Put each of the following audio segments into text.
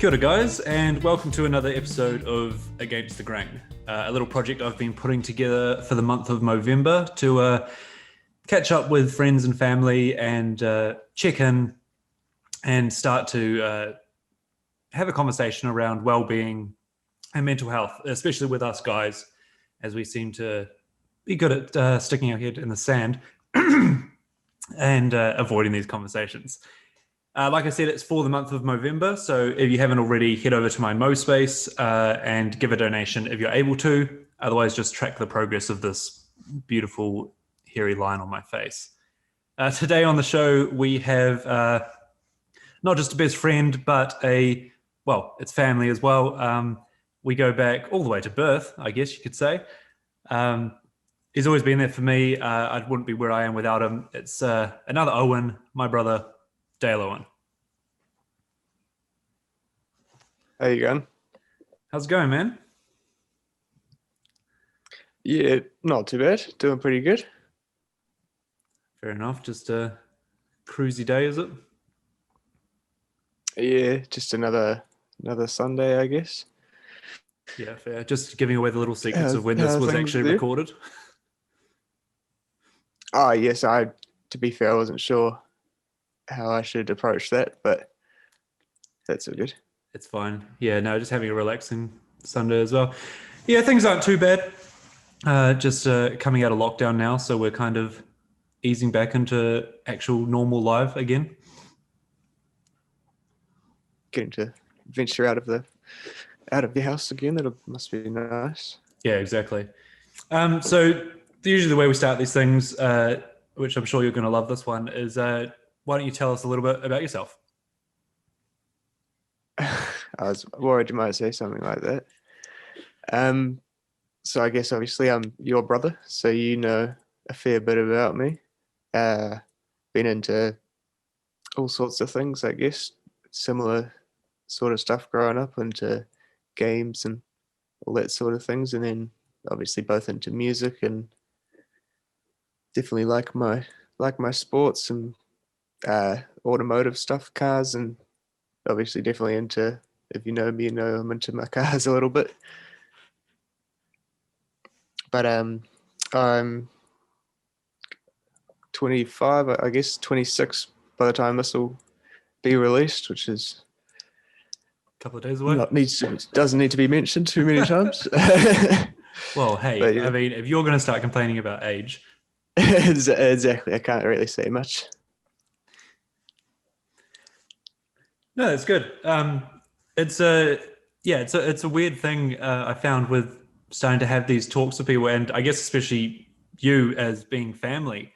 Kia ora guys, and welcome to another episode of Against the Grain, a little project I've been putting together for the month of Movember to catch up with friends and family and check in and start to have a conversation around well-being and mental health, especially with us guys, as we seem to be good at sticking our head in the sand and avoiding these conversations. Like I said, it's for the month of Movember, so if you haven't already, head over to my MoSpace and give a donation if you're able to. Otherwise, just track the progress of this beautiful hairy line on my face. Today on the show, we have not just a best friend, but it's family as well. We go back all the way to birth, I guess you could say. He's always been there for me. I wouldn't be where I am without him. It's another Owen, my brother, Dale Owen. How you going? How's it going, man? Yeah, not too bad. Doing pretty good. Fair enough. Just a cruisy day, is it? Yeah, just another Sunday, I guess. Yeah, fair. Just giving away the little secrets of when this how was things actually there? recorded. Oh, yes, to be fair, I wasn't sure how I should approach that, but that's all good. It's fine. Yeah, no, just having a relaxing Sunday as well. Yeah, things aren't too bad. Just coming out of lockdown now, so we're kind of easing back into actual normal life again. Getting to venture out of the house again, that must be nice. Yeah, exactly. So usually the way we start these things, which I'm sure you're going to love this one, is why don't you tell us a little bit about yourself? I was worried you might say something like that. So I guess obviously I'm your brother, so you know a fair bit about me. Been into all sorts of things, I guess, similar sort of stuff growing up, into games and all that sort of things, and then obviously both into music and definitely like my sports and automotive stuff, cars, and obviously definitely into, if you know me, you know I'm into my cars a little bit. But I'm 25, I guess 26 by the time this will be released, which is A couple of days away. Doesn't need to be mentioned too many times. Well, hey, But, yeah. I mean, if you're going to start complaining about age, Exactly, I can't really say much. no, it's good. It's a weird thing I found with starting to have these talks with people, and I guess especially you as being family.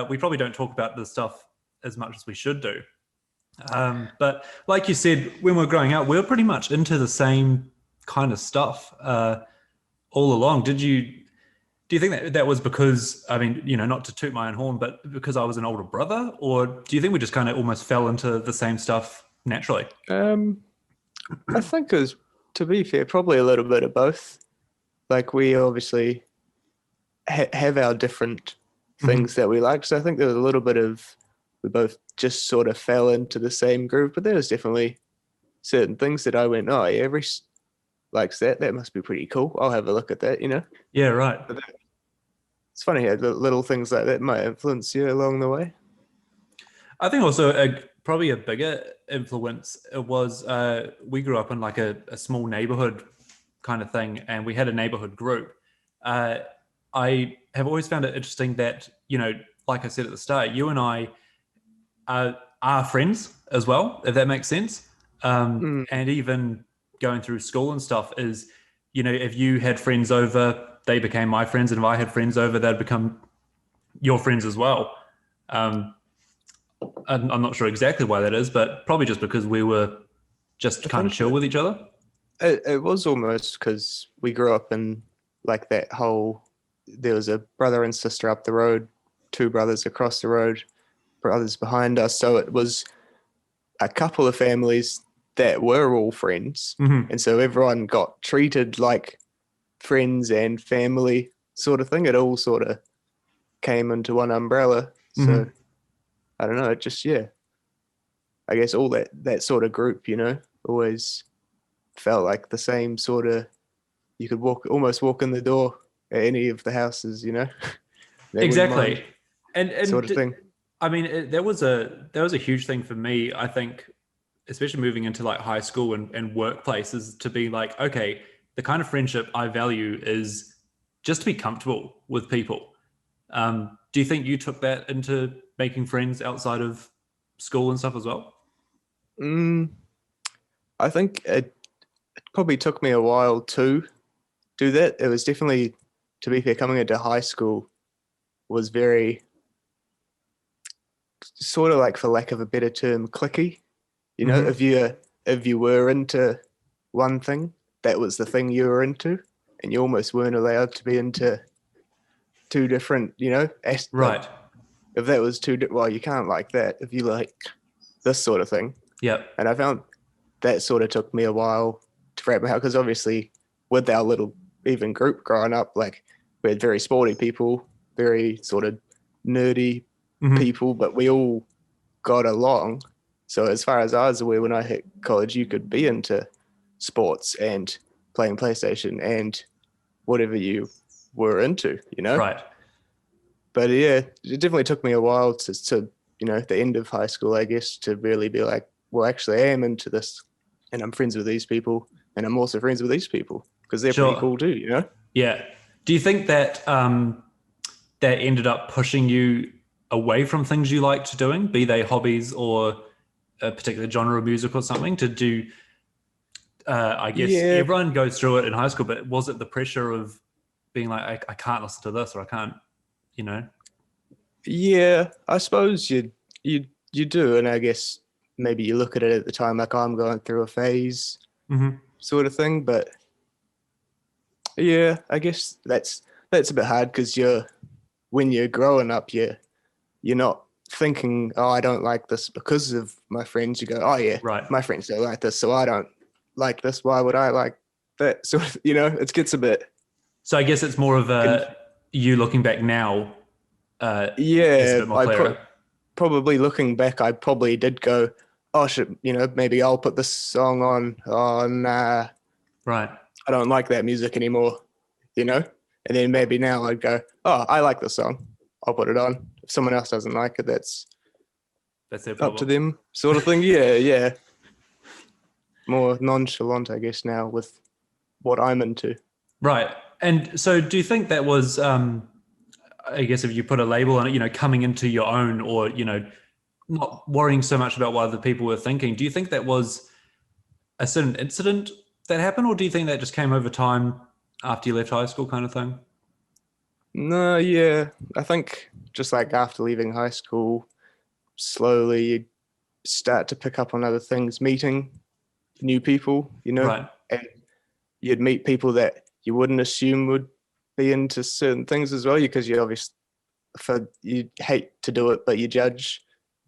We probably don't talk about this stuff as much as we should do. But like you said, when we were growing up, we were pretty much into the same kind of stuff all along. Do you think that was because, I mean, you know, not to toot my own horn, but because I was an older brother, or do you think we just kind of almost fell into the same stuff naturally? I think it was, to be fair, probably a little bit of both. Like, we obviously have our different things that we like. So I think there was a little bit of, we both just sort of fell into the same groove, but there was definitely certain things that I went, oh yeah, Reece likes that. That must be pretty cool. I'll have a look at that, you know? Yeah, right. It's funny how little things like that might influence you along the way. I think also probably a bigger influence was we grew up in like a small neighborhood kind of thing, and we had a neighborhood group. I have always found it interesting that, you know, like I said at the start, you and I are friends as well, if that makes sense. And even going through school and stuff is, you know, if you had friends over, they became my friends, and if I had friends over, they'd become your friends as well. I'm not sure exactly why that is, but probably just because we were just kind of chill with each other. It was almost because we grew up in like that whole, there was a brother and sister up the road, two brothers across the road, brothers behind us. So it was a couple of families that were all friends. Mm-hmm. And so everyone got treated like friends and family sort of thing. It all sort of came into one umbrella. So I don't know, it just, yeah, I guess all that sort of group, you know, always felt like the same sort of. You could almost walk in the door at any of the houses, they wouldn't mind, Exactly. And sort of thing. I mean, that was a huge thing for me. I think, especially moving into like high school and workplaces, to be like, okay, the kind of friendship I value is just to be comfortable with people. Do you think you took that into making friends outside of school and stuff as well? Mm, I think it probably took me a while to do that. It was definitely, to be fair, coming into high school was very sort of like, for lack of a better term, clicky. Hmm. If you were into one thing, that was the thing you were into, and you almost weren't allowed to be into two different, like Right. if that was well, you can't like that if you like this sort of thing. Yep. And I found that sort of took me a while to wrap my head, because obviously with our little even group growing up, like we had very sporty people, very sort of nerdy Hmm. people, but we all got along. So as far as I was aware, when I hit college, you could be into sports and playing PlayStation and whatever you were into. Right. But yeah, it definitely took me a while to the end of high school, I guess, to really be like, well, actually, I am into this, and I'm friends with these people, and I'm also friends with these people because they're pretty Sure. cool too. Yeah. Do you think that that ended up pushing you away from things you liked doing, be they hobbies or a particular genre of music or something, to do? I guess Yeah, everyone goes through it in high school, but was it the pressure of being like, I can't listen to this or I can't, you know? yeah. I suppose you do, and I guess maybe you look at it at the time like, oh, I'm going through a phase Hmm. sort of thing. But yeah, I guess that's a bit hard because when you're growing up, you're not thinking, oh, I don't like this because of my friends. You go, oh yeah, Right. my friends don't like this, so I don't like this. Why would I like that? Sort of, it gets a bit. So I guess it's more of Conf- a you looking back now, uh, it's a yeah, bit more clearer. probably looking back, I probably did go, oh shit, maybe I'll put this song on. Oh nah, Right. I don't like that music anymore. And then maybe now I'd go, oh, I like this song. I'll put it on. If someone else doesn't like it, that's That's their up to problem. them, sort of thing. Yeah, yeah. More nonchalant, I guess, now with what I'm into. Right. And so do you think that was, I guess if you put a label on it, coming into your own or, not worrying so much about what other people were thinking, do you think that was a certain incident that happened, or do you think that just came over time after you left high school, kind of thing? No, yeah. I think just like after leaving high school, slowly you start to pick up on other things, meeting new people, Right. and you'd meet people that you wouldn't assume would be into certain things as well, because you obviously, you hate to do it, but you judge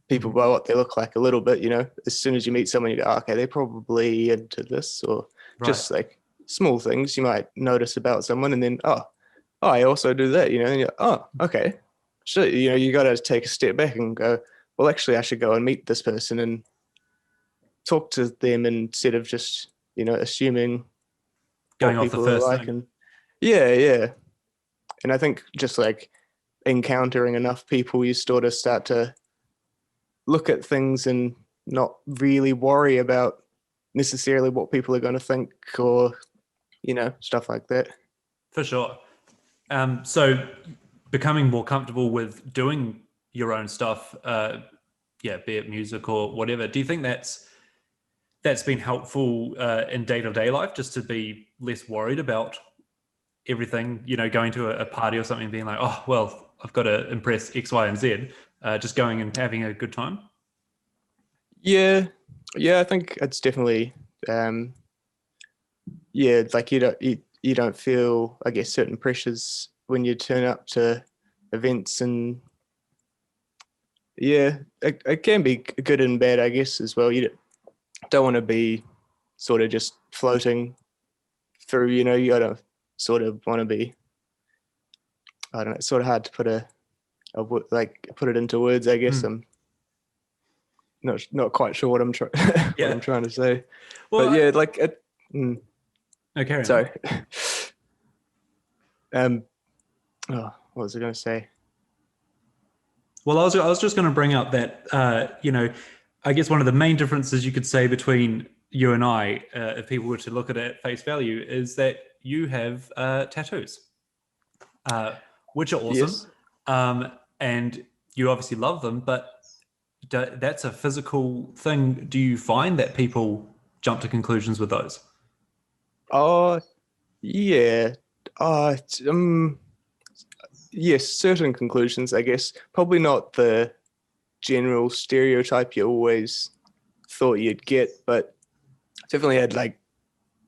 people Mhm. by what they look like a little bit. As soon as you meet someone, you go, oh, okay, they're probably into this, or Right. just like small things you might notice about someone, and then, oh, I also do that, and you're, oh, okay. So, you got to take a step back and go, well, actually, I should go and meet this person and talk to them instead of just, assuming Going what off the people are first like. thing. And yeah, yeah. And I think just like encountering enough people, you sort of start to look at things and not really worry about necessarily what people are going to think, or stuff like that. For sure. So becoming more comfortable with doing your own stuff, yeah, be it music or whatever, do you think that's been helpful in day-to-day life, just to be less worried about everything, going to a party or something, being like, oh, well, I've got to impress X, Y, and Z, just going and having a good time? Yeah, yeah, I think it's definitely, um, yeah, like you don't feel, I guess, certain pressures when you turn up to events. And yeah, it can be good and bad, I guess, as well. You don't want to be sort of just floating through. You gotta sort of want to be. I don't know. It's sort of hard to put like put it into words, I guess. Mm. not quite sure what I'm trying what Yeah. I'm trying to say. Well, But yeah, like no, carry on. sorry. um, oh, what was I going to say? Well, I was just going to bring up that, I guess one of the main differences you could say between you and I, if people were to look at it at face value, is that you have tattoos, uh, which are awesome. Yes. And you obviously love them, but that's a physical thing. Do you find that people jump to conclusions with those? Oh, yeah. Uh, t- um, yes, certain conclusions, I guess. Probably not the general stereotype you always thought you'd get, but definitely had like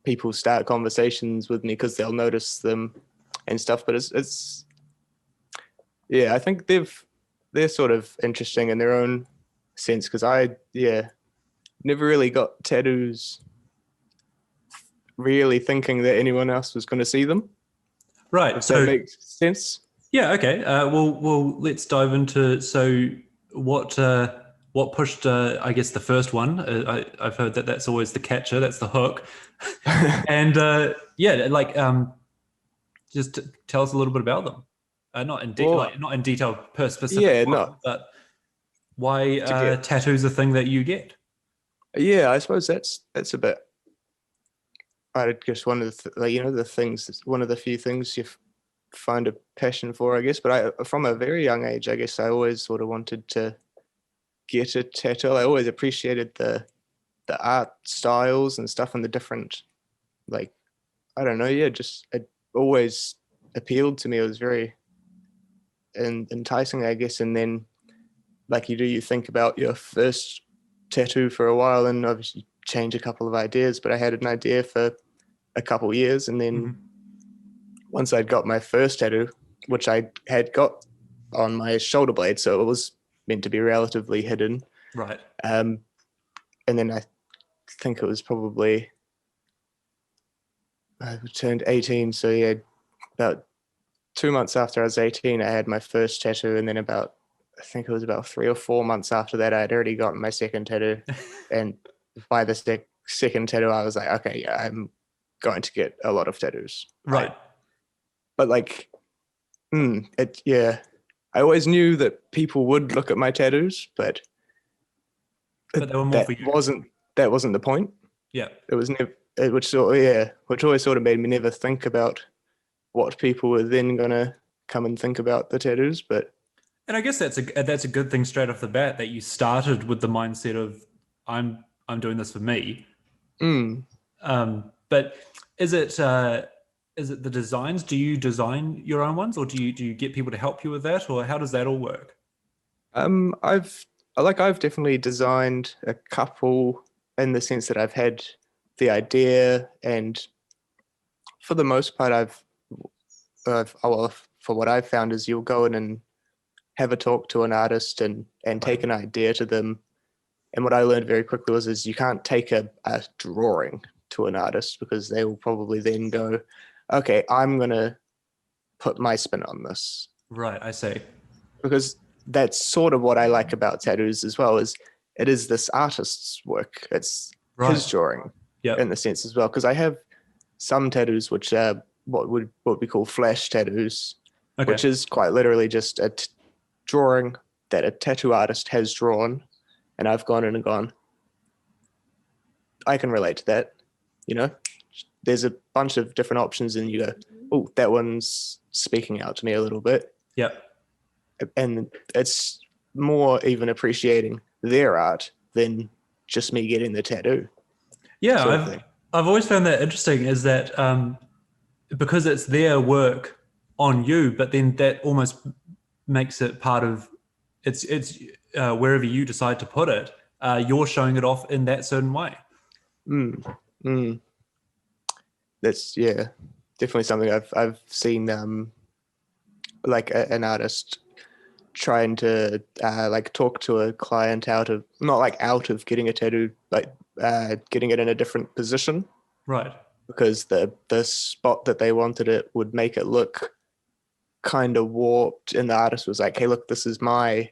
people start conversations with me because they'll notice them and stuff. But it's yeah, I think they're sort of interesting in their own sense because never really got tattoos really thinking that anyone else was going to see them, Right. if that So makes sense. yeah, okay. Well, let's dive into what what pushed I guess the first one. I've heard that that's always the catcher, that's the hook, and yeah, like just tell us a little bit about them. Well, Not in detail per specific yeah, one, no, but why to get tattoos a thing that you get? yeah, I suppose that's a bit. I guess one of the like, the things, one of the few things find a passion for, I guess. But from a very young age, I guess I always sort of wanted to get a tattoo. I always appreciated the art styles and stuff and the different, like, I don't know, yeah, just it always appealed to me. It was very enticing, I guess. And then, like you think about your first tattoo for a while, and obviously change a couple of ideas. But I had an idea for a couple years, and then Mhm. once I'd got my first tattoo, which I had got on my shoulder blade, so it was meant to be relatively hidden. Right. Um, and then I think it was probably I turned 18, so yeah, about 2 months after I was 18, I had my first tattoo, and then I think it was about 3 or 4 months after that, I'd already gotten my second tattoo, and by the second tattoo, I was like, okay, yeah, I'm going to get a lot of tattoos. Right. But like, yeah, I always knew that people would look at my tattoos, but But they were more for you. that wasn't the point. Yeah. It was never, which always sort of made me never think about what people were then gonna come and think about the tattoos. But And I guess that's a good thing straight off the bat that you started with the mindset of I'm doing this for me. mm, But is it the designs? Do you design your own ones, or do you get people to help you with that, or how does that all work? I've I've definitely designed a couple in the sense that I've had the idea, and for the most part, well, for what I've found is you'll go in and have a talk to an artist and Right. take an idea to them. And what I learned very quickly was you can't take a drawing to an artist because they will probably then go, okay, I'm gonna put my spin on this. Right. I see. Because that's sort of what I like about tattoos as well, is it is this artist's work. It's his Right. drawing in the Yep. sense as well. Because I have some tattoos which are what we call flash tattoos, Okay. which is quite literally just a drawing that a tattoo artist has drawn, and I've gone in and gone, I can relate to that. You know, there's a bunch of different options, and you go, oh, that one's speaking out to me a little bit, Yep. and it's more even appreciating their art than just me getting the tattoo, Yeah. sort of thing. I've always found that interesting. Is that because it's their work on you, but then that almost makes it part of it's wherever you decide to put it, you're showing it off in that certain way. Mm, mm. That's yeah, definitely something I've seen. Like an artist trying to like talk to a client out of not like out of getting a tattoo, but getting it in a different position Right. because the spot that they wanted it would make it look kind of warped, and the artist was like, "Hey, look, this is my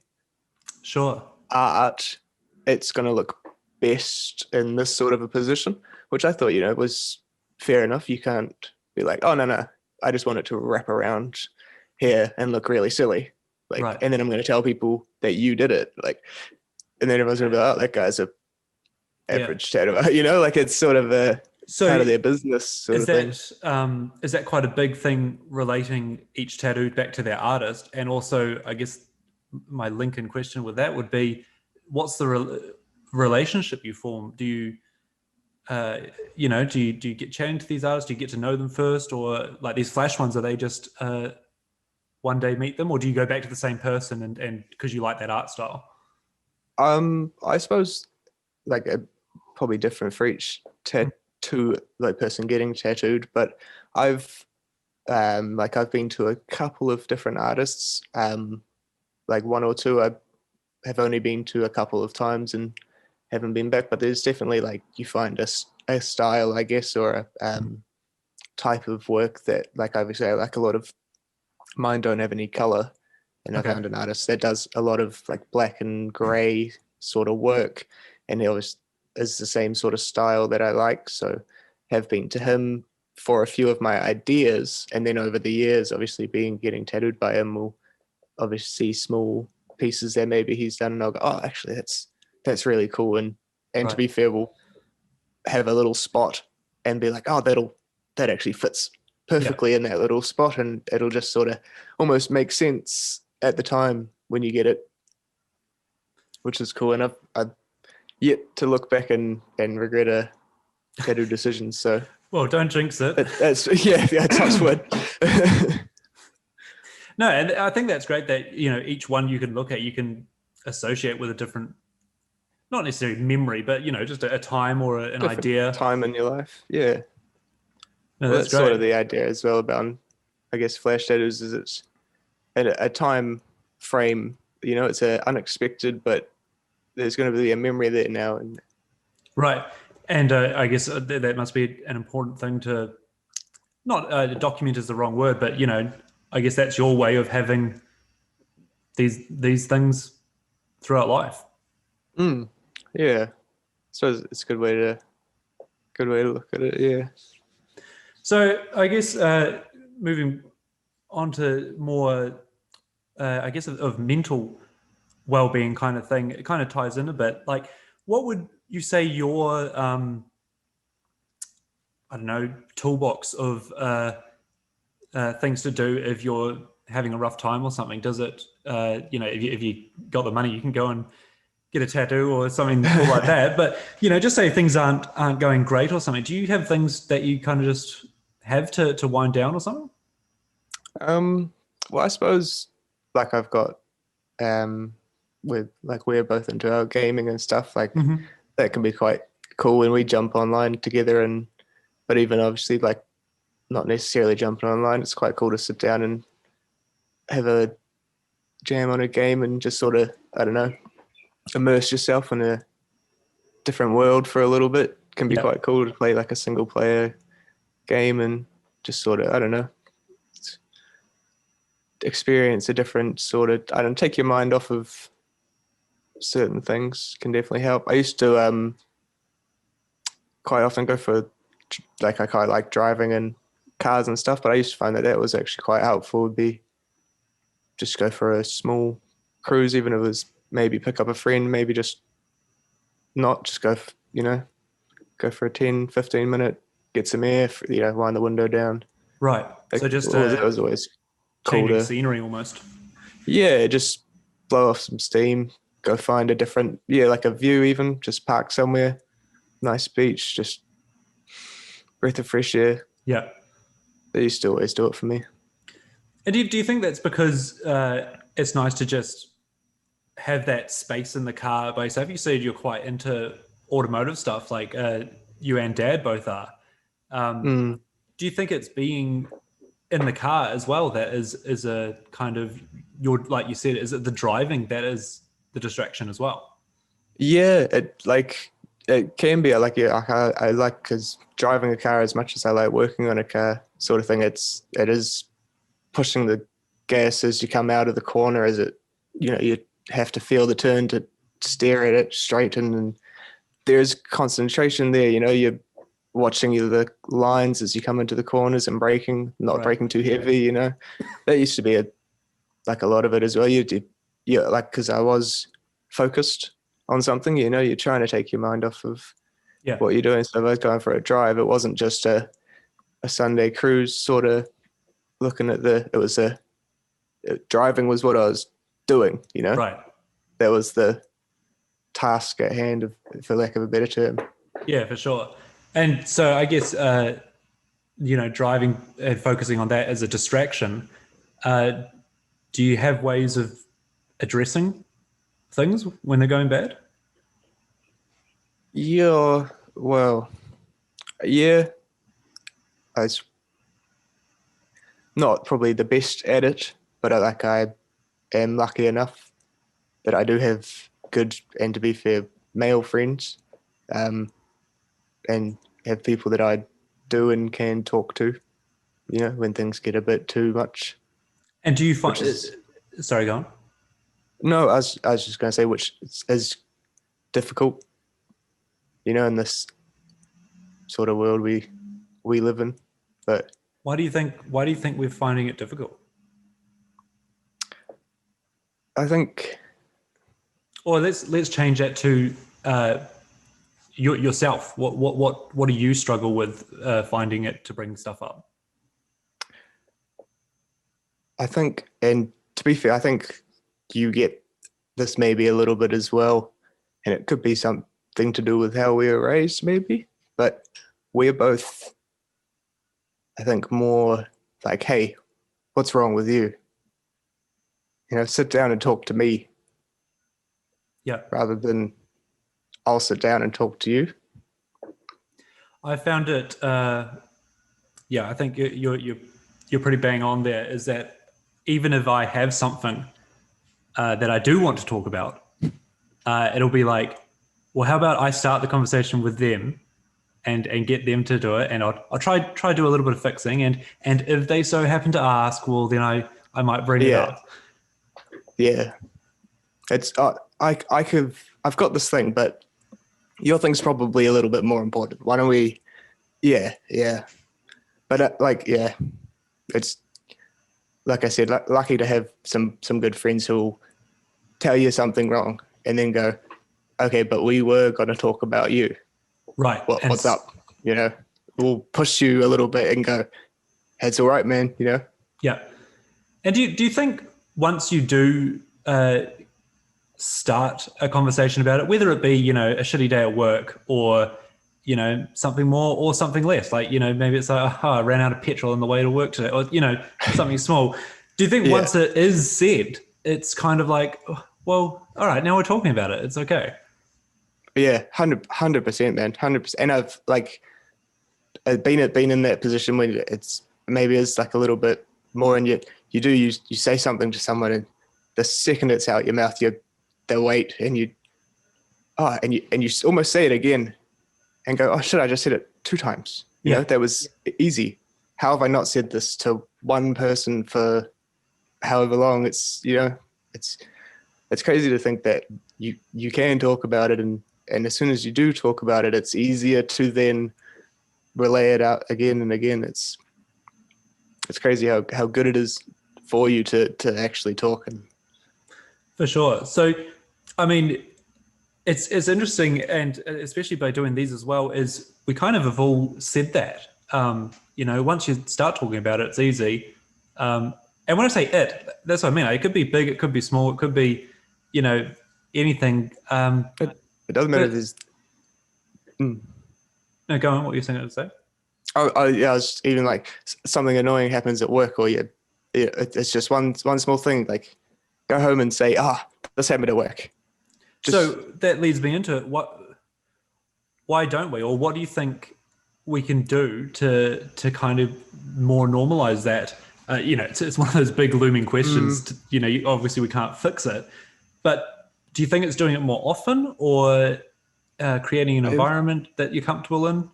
Sure. art. it's going to look best in this sort of a position, which I thought, was fair enough. You can't be like, oh, no, I just want it to wrap around here and look really silly. Like, Right. and then I'm going to tell people that you did it. Like, and then everyone's going to be like, oh, that guy's a Yeah. average tattooer, like it's sort of a part So of their business sort is of thing. that quite a big thing relating each tattoo back to their artist? And also, I guess my link in question with that would be, what's the relationship you form? Do you do you get chatting to these artists? Do you get to know them first, or like these flash ones? Are they just one day meet them, or do you go back to the same person and because you like that art style? I suppose like probably different for each tattoo like person getting tattooed, but I've I've been to a couple of different artists. Like one or two I have only been to a couple of times and haven't been back, but there's definitely like you find a style, I guess, or a type of work that like obviously I like a lot of mine don't have any color, and I Okay. found an artist that does a lot of like black and gray sort of work, and he always is the same sort of style that I like. So have been to him for a few of my ideas, and then over the years, obviously being getting tattooed by him, will obviously see small pieces that maybe he's done, and I'll go, oh, actually that's really cool, and to Right. be fair, we'll have a little spot and be like, oh, that actually fits Yeah. perfectly in that little spot, and it'll just sort of almost make sense at the time when you get it, which is cool. And I've yet to look back and regret a tattoo decision. So Well, don't jinx it. that's yeah, touch wood. No, and I think that's great that each one you can look at, you can associate with a different, not necessarily memory, but just a time or an Different idea. time in your life. Yeah. No, Well, that's that's sort great. of the idea as well about, I guess, flash tattoos is it's at a time frame. It's a unexpected, but there's going to be a memory there now. And Right. And I guess that must be an important thing to not document is the wrong word, but I guess that's your way of having these things throughout life. yeah, so it's a good way to look at it. Yeah. So I guess moving on to more, I guess of mental well-being kind of thing, it kind of ties in a bit. Like, what would you say your I don't know, toolbox of things to do if you're having a rough time or something? Does it, if you got the money, you can go and get a tattoo or something cool like that. But just say things aren't going great or something. Do you have things that you kind of just have to wind down or something? Well, I suppose like I've got with like we're both into our gaming and stuff like Mm-hmm. that can be quite cool when we jump online together, and but even obviously like not necessarily jumping online, it's quite cool to sit down and have a jam on a game and just sort of, I don't know, immerse yourself in a different world for a little bit. Can be Yeah. quite cool to play like a single player game and just sort of, I don't know, experience a different sort of, I don't know, take your mind off of certain things can definitely help. I used to quite often go for like I quite like driving and cars and stuff, but I used to find that was actually quite helpful. Would be just go for a small cruise, even if it was maybe pick up a friend, maybe just not just go, go for a 10-15 minute, get some air, wind the window down. Right. Like, So just that was always cool changing to, scenery almost. yeah, just blow off some steam, go find a different, like a view even, just park somewhere, nice beach, just breath of fresh air. Yeah. They used to always do it for me. And do you think that's because it's nice to just have that space in the car? By yourself, you said you're quite into automotive stuff, like you and Dad both are. Um, Mm. do you think it's being in the car as well that is a kind of your, like you said, is it the driving that is the distraction as well? Yeah, it can be. I like because driving a car as much as I like working on a car, sort of thing. It is pushing the gas as you come out of the corner. As it, you have to feel the turn to stare at it straight, and there's concentration there. You're watching the lines as you come into the corners and braking, not Right. braking too heavy. That used to be a lot of it as well. Like, because I was focused on something. You're trying to take your mind off of Yeah. what you're doing. So if I was going for a drive, it wasn't just a Sunday cruise sort of looking at it was driving was what I was doing. Right. That was the task at hand, for lack of a better term. Yeah, for sure. And so I guess driving and focusing on that as a distraction. Do you have ways of addressing things when they're going bad? Yeah, well, yeah, I was not probably the best at it, but I am lucky enough that I do have good and, to be fair, male friends, um, and have people that I do and can talk to, when things get a bit too much. And do you find? Which is Sorry, go on. No, I was just going to say, which is difficult, in this sort of world we live in. But Why do you think? Why do you think we're finding it difficult? I think, Or let's change that to yourself. What do you struggle with finding it to bring stuff up? and to be fair, I think you get this maybe a little bit as well, and it could be something to do with how we were raised, maybe. But we're both, I think, more like, hey, what's wrong with you? Sit down and talk to me, Yeah, rather than I'll sit down and talk to you. I found it. Yeah, I think you're pretty bang on there. Is that even if I have something that I do want to talk about, it'll be like, well, how about I start the conversation with them and get them to do it, and I'll try to do a little bit of fixing, and if they so happen to ask, well, then I might bring it Yeah, up. yeah. It's I've got this thing, but your thing's probably a little bit more important. Why don't we? Yeah, yeah. But yeah, it's like I said, lucky to have some good friends who'll tell you something wrong and then go, okay, but we were going to talk about you. Right. What's up? We'll push you a little bit and go, it's all right, man. Yeah. And do you think once you do start a conversation about it, whether it be, a shitty day at work or, something more or something less, like, maybe it's like, I ran out of petrol on the way to work today, or, something small. Do you think Yeah. once it is said, it's kind of like, oh, well, all right, now we're talking about it. It's okay. Yeah, 100%, man, 100%. And I've been in that position when it's like a little bit more, and yet you say something to someone, and the second it's out your mouth, they wait, and you almost say it again, and go, oh shit, I just said it 2 times. That was easy. How have I not said this to one person for however long? It's crazy to think that you can talk about it, and as soon as you do talk about it, it's easier to then relay it out again and again. It's crazy how good it is for you to actually talk. And For sure. So, I mean, it's interesting, and especially by doing these as well, is we kind of have all said that. Once you start talking about it, it's easy. And when I say it, that's what I mean. It could be big, it could be small, it could be, anything. it doesn't matter if there's No, go on. What were you saying to say? yeah, I was even like something annoying happens at work, or it's just one small thing. Like, go home and say, this happened at work. So that leads me into it. Why don't we, or what do you think we can do to kind of more normalize that? It's one of those big looming questions. Obviously we can't fix it, but do you think it's doing it more often, or creating an environment that you're comfortable in?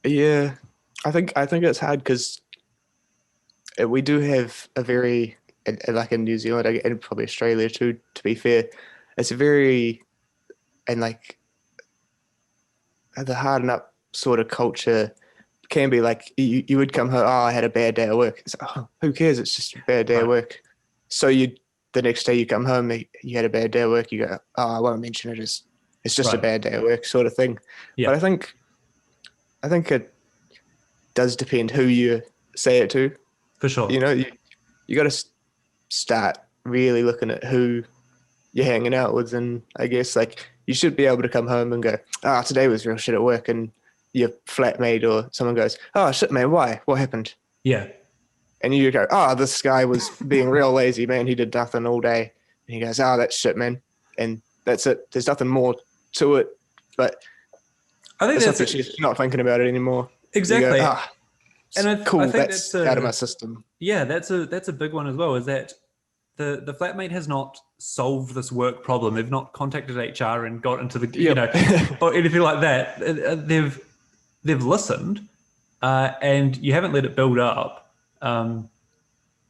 Yeah, I think it's hard because we do have a very, like in New Zealand and probably Australia too, to be fair, it's very, and like the harden up sort of culture can be like you would come home, oh, I had a bad day at work. It's like, oh, who cares? It's just a bad day at Right. work. So the next day you come home, you had a bad day at work. You go, oh, I won't mention it. It's just a Right. bad day at work, sort of thing. Yeah, But I think it does depend who you say it to. for sure. You got to start really looking at who you're hanging out with, and I guess like you should be able to come home and go, ah, today was real shit at work, and your flatmate or someone goes, oh shit, man, why? What happened? Yeah. And you go, oh, this guy was being real lazy, man. He did nothing all day. And he goes, oh, that's shit, man. And that's it. There's nothing more to it. But I think it's not that's that she's not thinking about it anymore. exactly. You go, ah, And cool. I think That's out of my system. yeah, that's a big one as well. Is that the flatmate has not solved this work problem. They've not contacted HR and got into the Yep. or anything like that. They've listened, and you haven't let it build up. And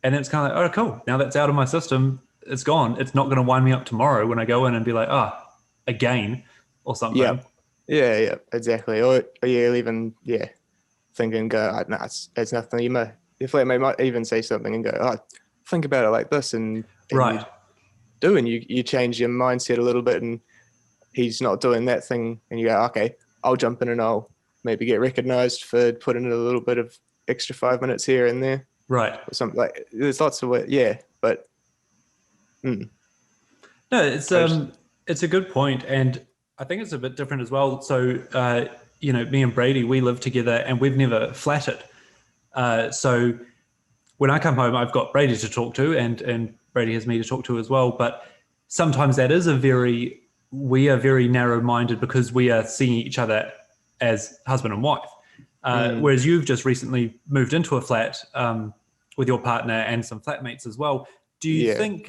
then it's kind of like, oh, cool. Now that's out of my system. It's gone. It's not going to wind me up tomorrow when I go in and be like, again, or something. Yeah. Yeah, exactly. Or you'll even, think and go, oh, nah, it's nothing. Your flatmate might even say something and go, oh, think about it like this. And Right. you do, and you change your mindset a little bit, and he's not doing that thing. And you go, okay, I'll jump in and I'll maybe get recognized for putting in a little bit of extra 5 minutes here and there. Right. Or something like, there's lots of ways, but No, it's a good point, and I think it's a bit different as well. So, me and Brady, we live together, and we've never flatted. So, when I come home, I've got Brady to talk to, and Brady has me to talk to as well. But sometimes that is we are very narrow-minded because we are seeing each other as husband and wife. Whereas you've just recently moved into a flat with your partner and some flatmates as well. Do you think?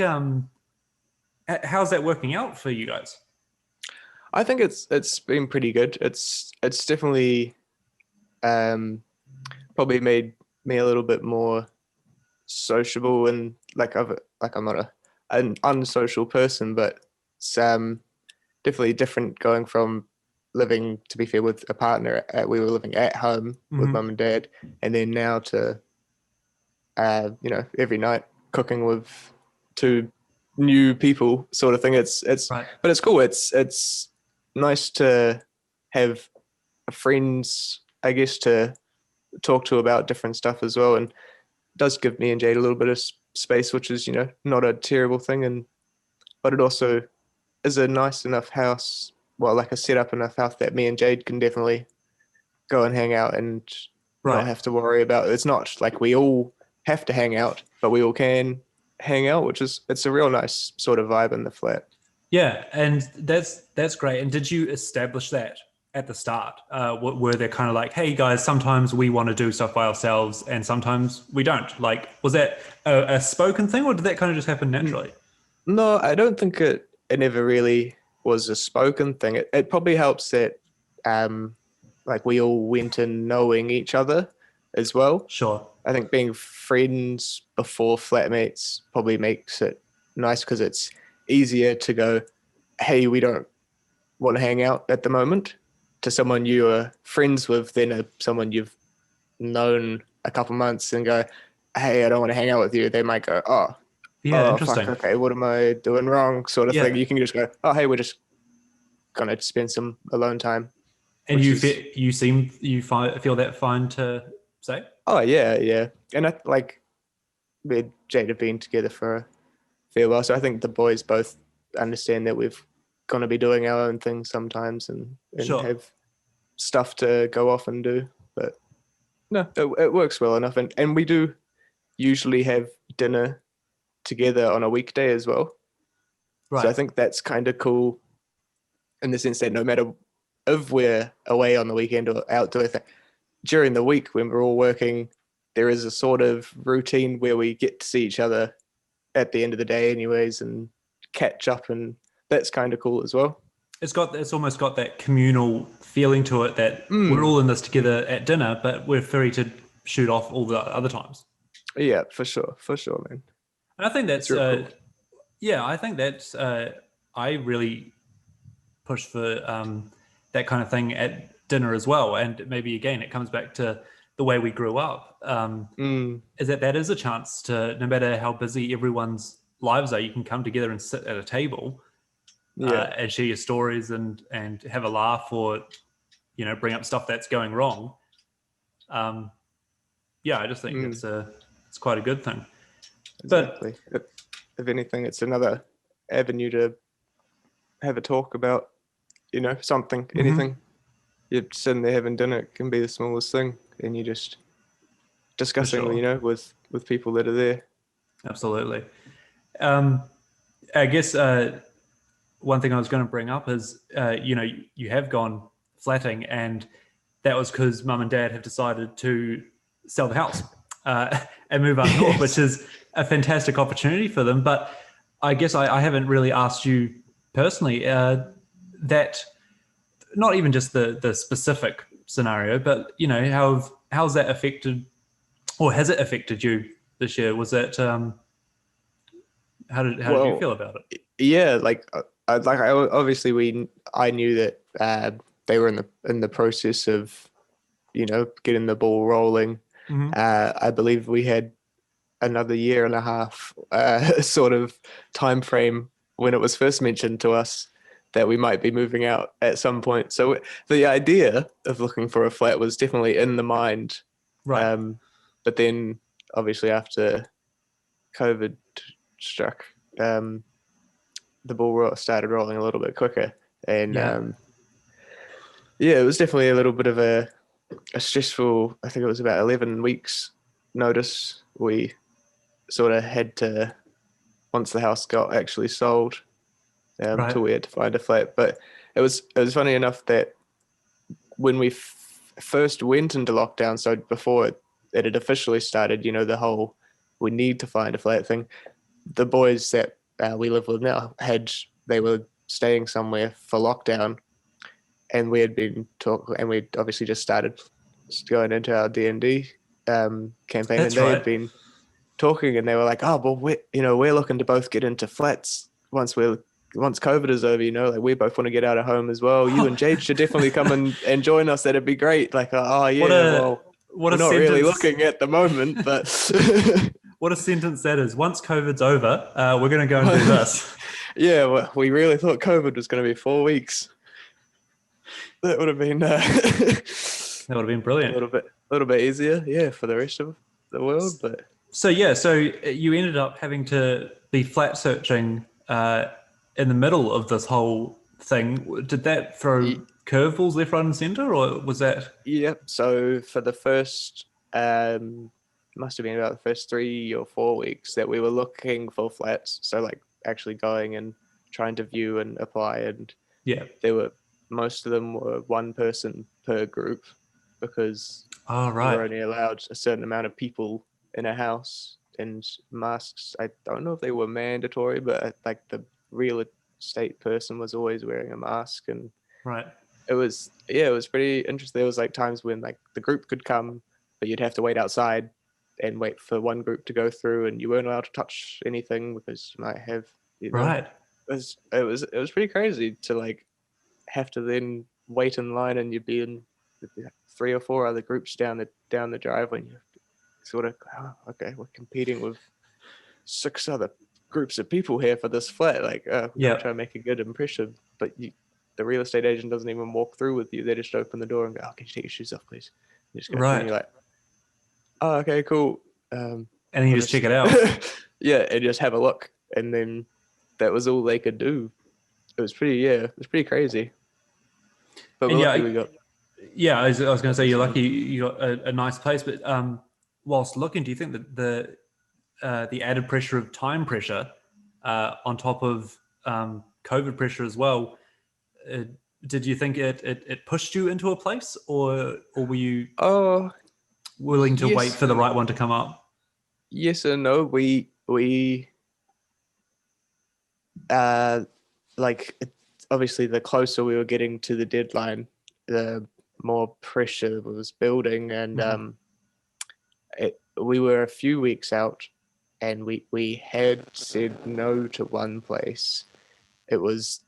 How's that working out for you guys? I think it's been pretty good. It's definitely probably made me a little bit more sociable, and I'm not an unsocial person, but it's definitely different going from living, to be fair, with a partner. We were living at home with mum and dad, and then now to every night cooking with two new people, sort of thing. It's Right. But it's cool. It's nice to have friends, I guess, to talk to about different stuff as well, and it does give me and Jade a little bit of space, which is not a terrible thing, but it also is a nice enough house, well, like a set up enough house that me and Jade can definitely go and hang out and not have to worry about it. It's not like we all have to hang out, but we all can hang out, it's a real nice sort of vibe in the flat. Yeah, and that's great. And did you establish that at the start? Were they kind of like, hey guys, sometimes we want to do stuff by ourselves and sometimes we don't? Like, was that a spoken thing, or did that kind of just happen naturally? No, I don't think it never really was a spoken thing. It probably helps that like we all went in knowing each other as well. Sure. I think being friends before flatmates probably makes it nice, because it's easier to go, hey, we don't want to hang out at the moment, to someone you are friends with than someone you've known a couple months and go, hey, I don't want to hang out with you. They might go, Yeah, interesting. fuck, okay, what am I doing wrong, sort of Yeah. thing. You can just go, oh, hey, we're just going to spend some alone time. And you feel that fine to say? Oh, yeah. And me and Jade have been together for a fair while, so I think the boys both understand that we've going to be doing our own thing sometimes, and Sure. have stuff to go off and do. But no, it works well enough. And we do usually have dinner together on a weekday as well. Right. So I think that's kind of cool, in the sense that no matter if we're away on the weekend or out doing thing, during the week when we're all working, there is a sort of routine where we get to see each other at the end of the day anyways, and catch up, and that's kind of cool as well. It's almost got that communal feeling to it, that we're all in this together at dinner, but we're free to shoot off all the other times. Yeah, for sure, man. And I think that's Real cool. yeah, I think that's I really push for that kind of thing at dinner as well. And maybe again, it comes back to the way we grew up. Is that is a chance to, no matter how busy everyone's lives are, you can come together and sit at a table Yeah. and share your stories and have a laugh, or bring up stuff that's going wrong. Yeah, I just think Mm. it's quite a good thing. But Exactly. If anything, it's another avenue to have a talk about, something, anything. You're sitting there having dinner, it can be the smallest thing, and you're just for discussing, sure, with people that are there. absolutely. I guess one thing I was going to bring up is, you have gone flatting, and that was because mum and dad have decided to sell the house and move up north, which Yes. is a fantastic opportunity for them. But I guess I haven't really asked you personally that, not even just the specific scenario, but how's that affected, or has it affected you this year? Was that how did you Well, feel about it? yeah, obviously I knew that they were in the process of getting the ball rolling. Mm-hmm. I believe we had another year and a half sort of time frame when it was first mentioned to us that we might be moving out at some point. So the idea of looking for a flat was definitely in the mind. Right. But then obviously after COVID struck, the ball started rolling a little bit quicker. And Yeah. yeah, it was definitely a little bit of a stressful, I think it was about 11 weeks notice. We sort of had to, once the house got actually sold, Right. till we had to find a flat. But it was funny enough that when we first went into lockdown, so before it had officially started, the whole we need to find a flat thing, the boys that we live with now they were staying somewhere for lockdown, and we had been talking, and we obviously just started going into our D&D campaign, and That's they had right. been talking, and they were like, "Oh, well, we're looking to both get into flats once COVID is over. Like we both want to get out of home as well. You and Jade should definitely come and join us. That'd be great." Like, oh What yeah, a well, what we're a not really sentence! looking at the moment, but What a sentence that is. Once COVID's over, we're going to go and do this. yeah, well, we really thought COVID was going to be 4 weeks. That would have been That would have been a brilliant. little bit easier, yeah, for the rest of the world. But So yeah, so you ended up having to be flat searching in the middle of this whole thing. Did that throw curveballs left, right, and center, or was that? yep. So for the first, must have been about the first 3 or 4 weeks that we were looking for flats. So like actually going and trying to view and apply, and Yeah. there were most of them were one person per group because Oh, we were right. only allowed a certain amount of people in a house, and masks. I don't know if they were mandatory, but like the real estate person was always wearing a mask, and Right. it was pretty interesting. There was like times when like the group could come, but you'd have to wait outside and wait for one group to go through, and you weren't allowed to touch anything because you might have, Right. it was pretty crazy to like have to then wait in line, and you'd be in 3 or 4 other groups down the driveway, and you sort of, oh, okay, we're competing with 6 other groups of people here for this flat. Like, we got to Yeah. try and make a good impression. But the real estate agent doesn't even walk through with you. They just open the door and go, "Oh, can you take your shoes off, please?" You just go through, and Right. you're like, "Oh, okay, cool." And then you I'll just check just, it out. yeah, and just have a look. And then that was all they could do. It was pretty crazy. But And we're lucky yeah, we got I was going to say you're permission. lucky you got a nice place, but whilst looking, do you think that the added pressure of time pressure on top of COVID pressure as well, uh, did you think it pushed you into a place, or were you Oh, willing to wait yes for the and right one to come up? yes and no. We uh like obviously the closer we were getting to the deadline, the more pressure was building, and Mhm. we were a few weeks out, and we had said no to one place, it was,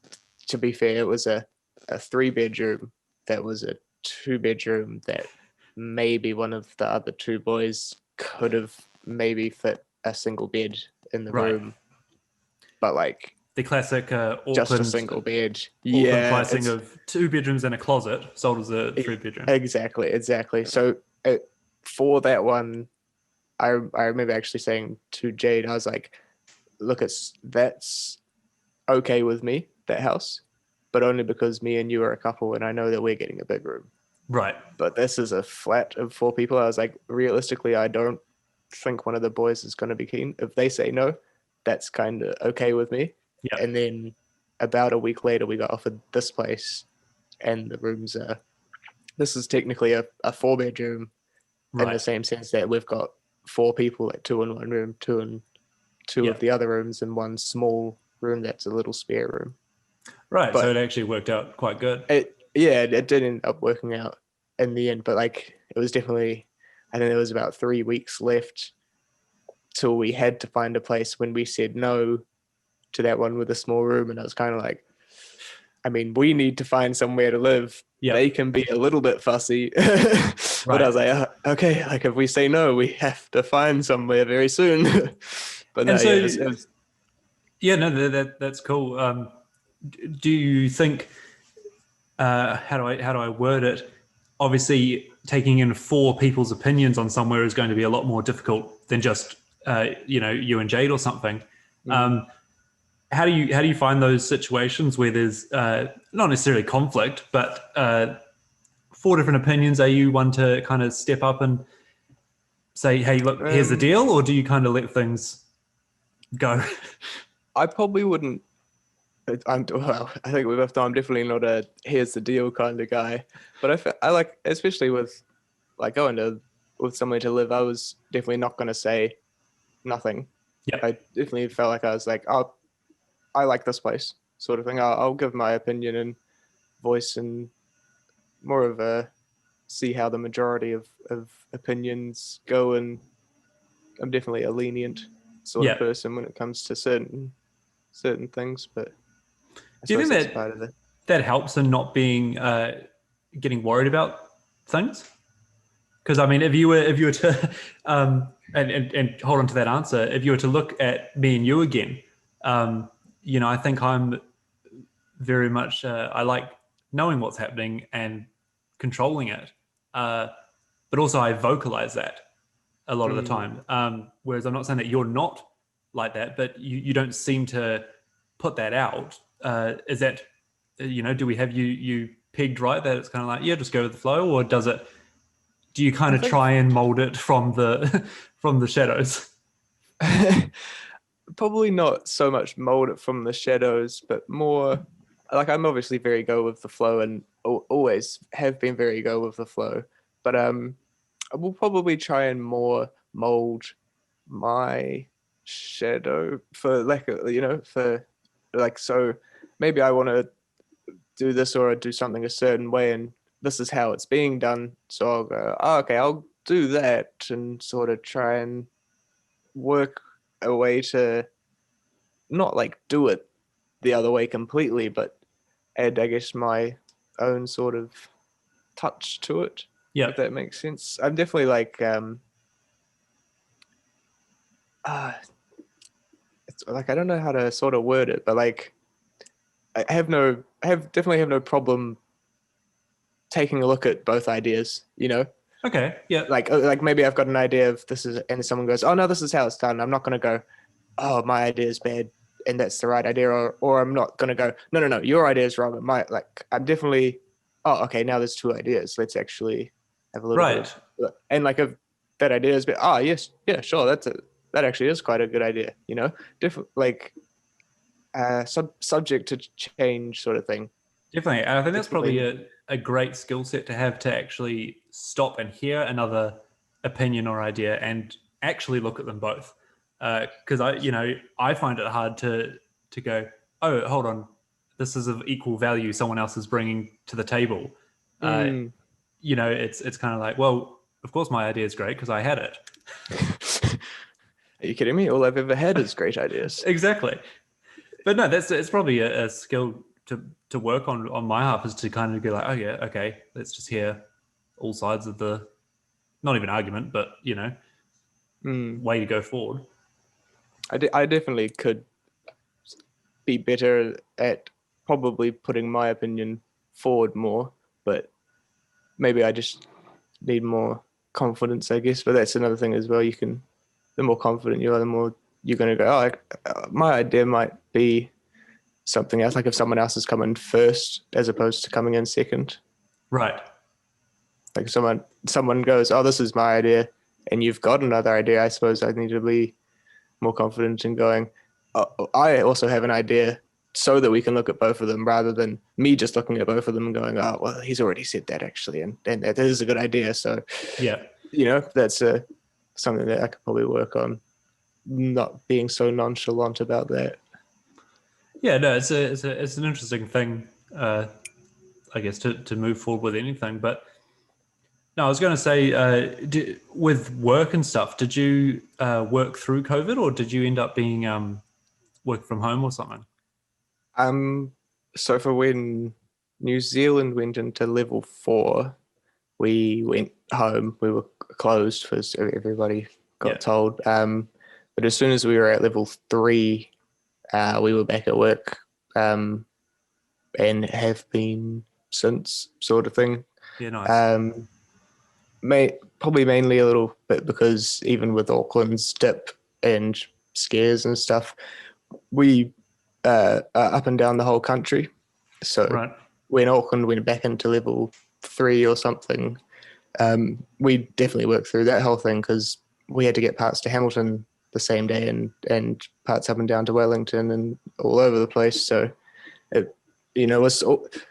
to be fair, it was a 3-bedroom that was a 2-bedroom that maybe one of the other 2 boys could have maybe fit a single bed in the Right. room, but like The classic just a Auckland single bed. Auckland Yeah, pricing of 2 bedrooms and a closet sold as a 3-bedroom. exactly. So for that one, I remember actually saying to Jade, I was like, look, that's okay with me, that house, but only because me and you are a couple and I know that we're getting a big room. Right. But this is a flat of 4 people. I was like, realistically, I don't think one of the boys is going to be keen. If they say no, that's kind of okay with me. Yeah. And then about a week later, we got offered this place, and the rooms are. This is technically a 4-bedroom in the Right. same sense that we've got 4 people, like 2 in one room, 2 in 2 Yeah. of the other rooms, and one small room that's a little spare room. Right. So it But actually worked out quite good. it did end up working out in the end, but like it was definitely, I think there was about 3 weeks left till we had to find a place when we said no to that one with a small room, and I was kind of like, I mean, we need to find somewhere to live. Yeah. They can be a little bit fussy, but I was like, okay, like if we say no, we have to find somewhere very soon. But no, And so, yeah, it was yeah, no, that's cool. Do you think, how do I word it? Obviously, taking in 4 people's opinions on somewhere is going to be a lot more difficult than just, you and Jade or something. Um, how do you find those situations where there's not necessarily conflict, but 4 different opinions? Are you one to kind of step up and say, "Hey, look, here's the deal," or do you kind of let things go? I probably wouldn't. Well, I think with both. I'm definitely not a here's the deal kind of guy, but I like, especially with like going to with somewhere to live. I was definitely not going to say nothing. Yeah, I definitely felt like I was like, oh, I like this place, sort of thing. I'll give my opinion and voice, and more of a see how the majority of opinions go. And I'm definitely a lenient sort of yeah. person when it comes to certain things, but I Do you suppose think that's that part of it. that helps in not being getting worried about things? Because I mean, if you were to and hold on to that answer, if you were to look at me and you again, I think I'm very much I like knowing what's happening and controlling it, but also I vocalize that a lot of the Mm. time. Whereas I'm not saying that you're not like that, but you don't seem to put that out. Is that, do we have you pegged right that it's kind of like, yeah, just go with the flow, or do you kind I of think try and mold it from the from the shadows? probably not so much mold it from the shadows, but more like I'm obviously very go with the flow and always have been very go with the flow. But I will probably try and more mold my shadow for like for like, so maybe I want to do this or do something a certain way, and this is how it's being done. So I'll go, oh, okay, I'll do that, and sort of try and work a way to not like do it the other way completely, but add, I guess, my own sort of touch to it, Yeah, if that makes sense. I'm definitely like, uh, it's like, I don't know how to sort of word it, but like, definitely have no problem taking a look at both ideas, okay, yeah, like maybe I've got an idea of this is, and someone goes, oh no, this is how it's done. I'm not going to go, oh, my idea is bad and that's the right idea, or I'm not going to go, no, your idea is wrong. I'm definitely, oh, okay, now there's 2 ideas. Let's actually have a little bit right. of, and like if that idea is, oh yes, yeah, sure, that actually is quite a good idea, different, like subject to change sort of thing. Definitely. And I think that's probably Definitely. a great skill set to have, to actually stop and hear another opinion or idea and actually look at them both. Because I find it hard to go, oh, hold on, this is of equal value someone else is bringing to the table. Uh, Mm. it's kind of like, well, of course my idea is great because I had it. Are you kidding me? All I've ever had is great ideas. Exactly. But no, it's probably a skill to work on my half, is to kind of be like, oh yeah, okay, let's just hear all sides of the, not even argument, but Mm. way to go forward. I definitely could be better at probably putting my opinion forward more, but maybe I just need more confidence, I guess. But that's another thing as well. The more confident you are, the more you're going to go, my idea might be something else. Like if someone else is coming first as opposed to coming in second. Right. Like someone goes, oh, this is my idea, and you've got another idea. I suppose I need to be more confident in going, oh, I also have an idea, so that we can look at both of them rather than me just looking at both of them and going, oh, well, he's already said that actually, and that is a good idea. So, Yeah. That's something that I could probably work on, not being so nonchalant about that. Yeah, no, it's an interesting thing, I guess, to move forward with anything. But no, I was going to say, with work and stuff, did you work through COVID, or did you end up being work from home or something? Um, so for when New Zealand went into level 4, we went home. We were closed because everybody Yeah. got told. But as soon as we were at level 3, we were back at work, and have been since, sort of thing. Yeah, nice. Um, Probably mainly a little bit because even with Auckland's dip and scares and stuff, we are up and down the whole country. So Right. when Auckland went back into level 3 or something, we definitely worked through that whole thing because we had to get parts to Hamilton the same day and parts up and down to Wellington and all over the place. So it, was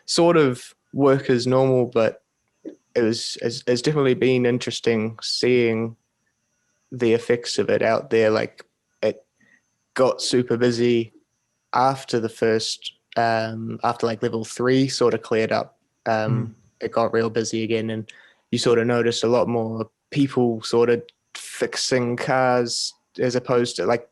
sort of work as normal, but it's definitely been interesting seeing the effects of it out there. Like it got super busy after the first, after like level 3 sort of cleared up. It got real busy again, and you sort of noticed a lot more people sort of fixing cars as opposed to like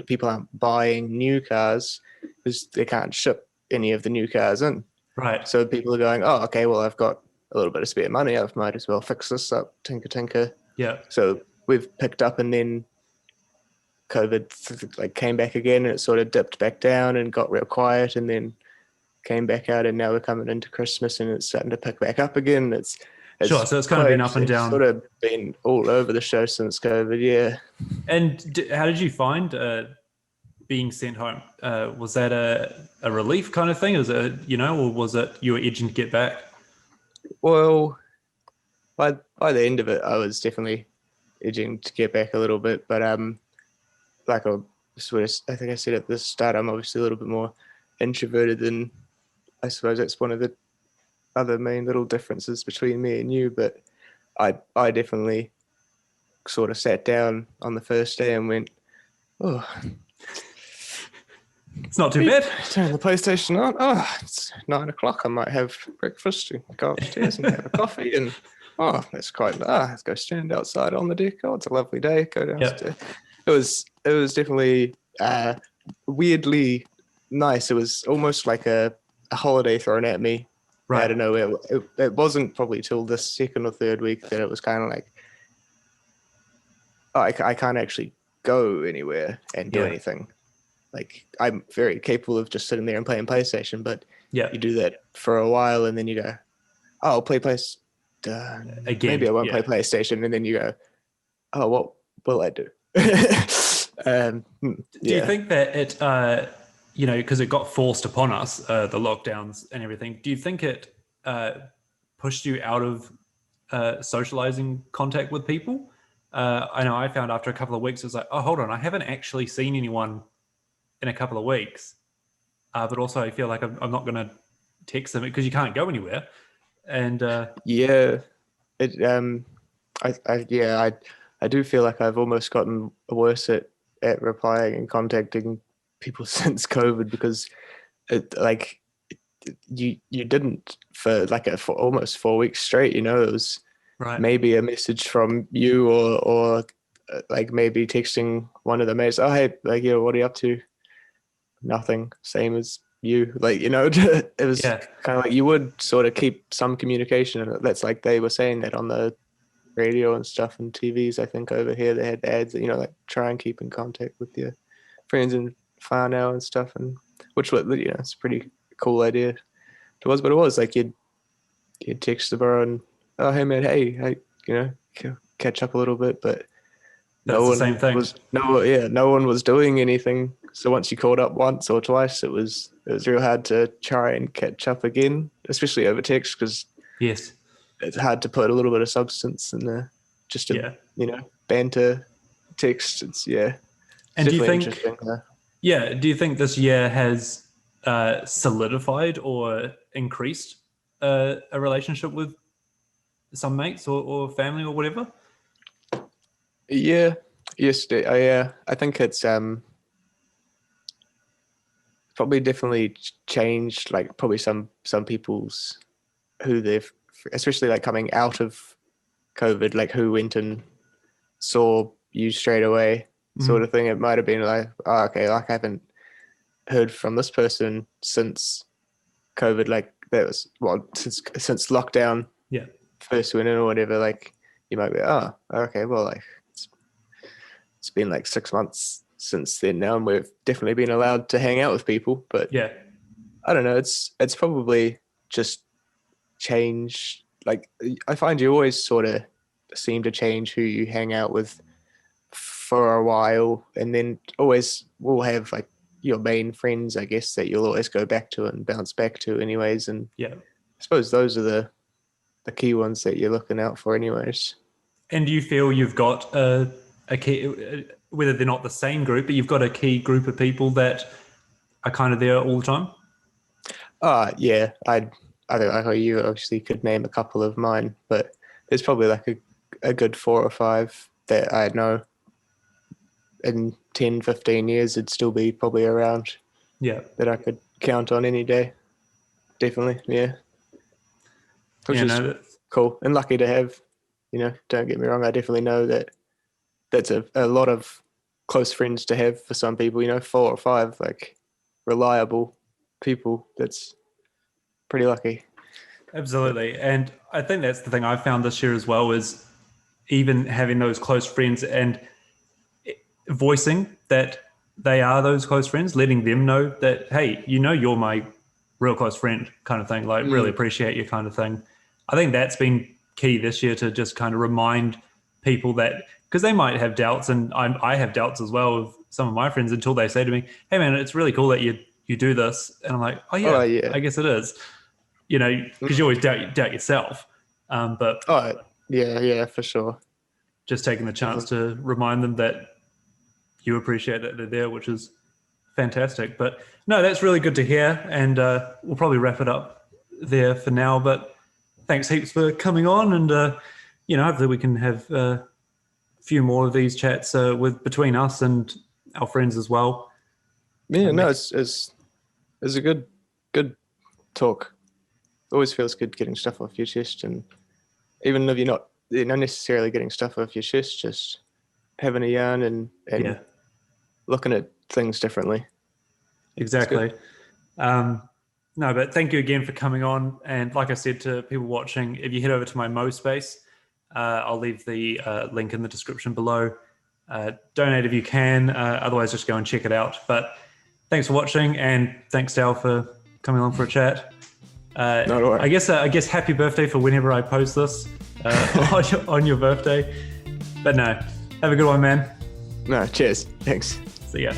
people aren't buying new cars because they can't ship any of the new cars in. Right. So people are going, oh, okay, well, I've got a little bit of spare money. I might as well fix this up, tinker. Yeah. So we've picked up, and then COVID like came back again, and it sort of dipped back down and got real quiet, and then came back out, and now we're coming into Christmas, and it's starting to pick back up again. It's Sure. So it's kind of been up and down. Sort of been all over the show since COVID. Yeah. And how did you find being sent home? Was that a relief kind of thing? Was it, or was it you were itching to get back? Well, by the end of it, I was definitely itching to get back a little bit, but like I think I said at the start, I'm obviously a little bit more introverted, and I suppose that's one of the other main little differences between me and you. But I definitely sort of sat down on the first day and went, oh, it's not too bad. Turn the PlayStation on. Oh, it's 9 o'clock. I might have breakfast and go upstairs and have a coffee. And oh, that's quite. Let's go stand outside on the deck. Oh, it's a lovely day. Go downstairs. Yep. It was definitely weirdly nice. It was almost like a holiday thrown at me out of nowhere. It wasn't probably till the second or third week that it was kind of like, oh, I can't actually go anywhere and do anything. Like I'm very capable of just sitting there and playing PlayStation, but you do that for a while and then you go, oh, I'll play again. Maybe I won't play PlayStation, and then you go, oh, what will I do? Do you think that it, because it got forced upon us, the lockdowns and everything, do you think it pushed you out of socializing contact with people? I know I found after a couple of weeks, it was like, oh, hold on, I haven't actually seen anyone in a couple of weeks. But also I feel like I'm not going to text them because you can't go anywhere. And I do feel like I've almost gotten worse at replying and contacting people since COVID, because you didn't for almost 4 weeks straight. It was maybe a message from you or like maybe texting one of the mates. Oh, hey, what are you up to? nothing, same as you. Like, it was Yeah. kind of like you would sort of keep some communication. And that's like they were saying that on the radio and stuff and TVs. I think over here they had ads that, like try and keep in contact with your friends and far now and stuff. And which was, it's a pretty cool idea. It was, but it was like you'd text the bro and, oh, hey man, hey, catch up a little bit, but That's the same thing. no one was doing anything. So once you called up once or twice, it was real hard to try and catch up again, especially over text, because Yes. it's hard to put a little bit of substance in there. Just a banter text. It's And do you think? interesting. Yeah. Do you think this year has solidified or increased a relationship with some mates or family or whatever? Yeah. Yes. I think it's probably definitely changed. Like probably some people's who they've, especially like coming out of COVID, like who went and saw you straight away, sort of thing. It might have been like, oh, okay, like I haven't heard from this person since COVID. Like that was since lockdown. Yeah. First went in or whatever. Like you might be, oh, okay, well, like it's been like 6 months since then now, and we've definitely been allowed to hang out with people. But Yeah. I don't know. It's probably just change. Like I find you always sort of seem to change who you hang out with for a while, and then always will have like your main friends, I guess, that you'll always go back to and bounce back to anyways. And Yeah. I suppose those are the key ones that you're looking out for anyways. And do you feel you've got a key, whether they're not the same group, but you've got a key group of people that are kind of there all the time? Yeah, I don't know, you obviously could name a couple of mine, but there's probably like a good 4 or 5 that I know in 10, 15 years it'd still be probably around. Yeah. That I could count on any day. Definitely, yeah. Which is cool and lucky to have. Don't get me wrong, I definitely know that that's a lot of close friends to have for some people, 4 or 5 like reliable people. That's pretty lucky. Absolutely. And I think that's the thing I found this year as well, is even having those close friends and voicing that they are those close friends, letting them know that, hey, you're my real close friend kind of thing, like really appreciate you kind of thing. I think that's been key this year, to just kind of remind people that, because they might have doubts, and I have doubts as well with some of my friends, until they say to me, hey man, it's really cool that you do this. And I'm like, oh yeah. I guess it is, because you always doubt yourself. But yeah, for sure. Just taking the chance to remind them that you appreciate that they're there, which is fantastic. But no, that's really good to hear. And we'll probably wrap it up there for now. But thanks heaps for coming on. And, hopefully we can have a few more of these chats between us and our friends as well. Yeah, no, it's a good talk. Always feels good getting stuff off your chest. And even if you're not necessarily getting stuff off your chest, just having a yarn and looking at things differently. Exactly. No, but thank you again for coming on. And like I said to people watching, if you head over to my Mo space, I'll leave the link in the description below. Donate if you can. Otherwise, just go and check it out. But thanks for watching, and thanks, Dal, for coming along for a chat. No, I guess happy birthday for whenever I post this on your birthday. But no, have a good one, man. No, cheers. Thanks. See ya.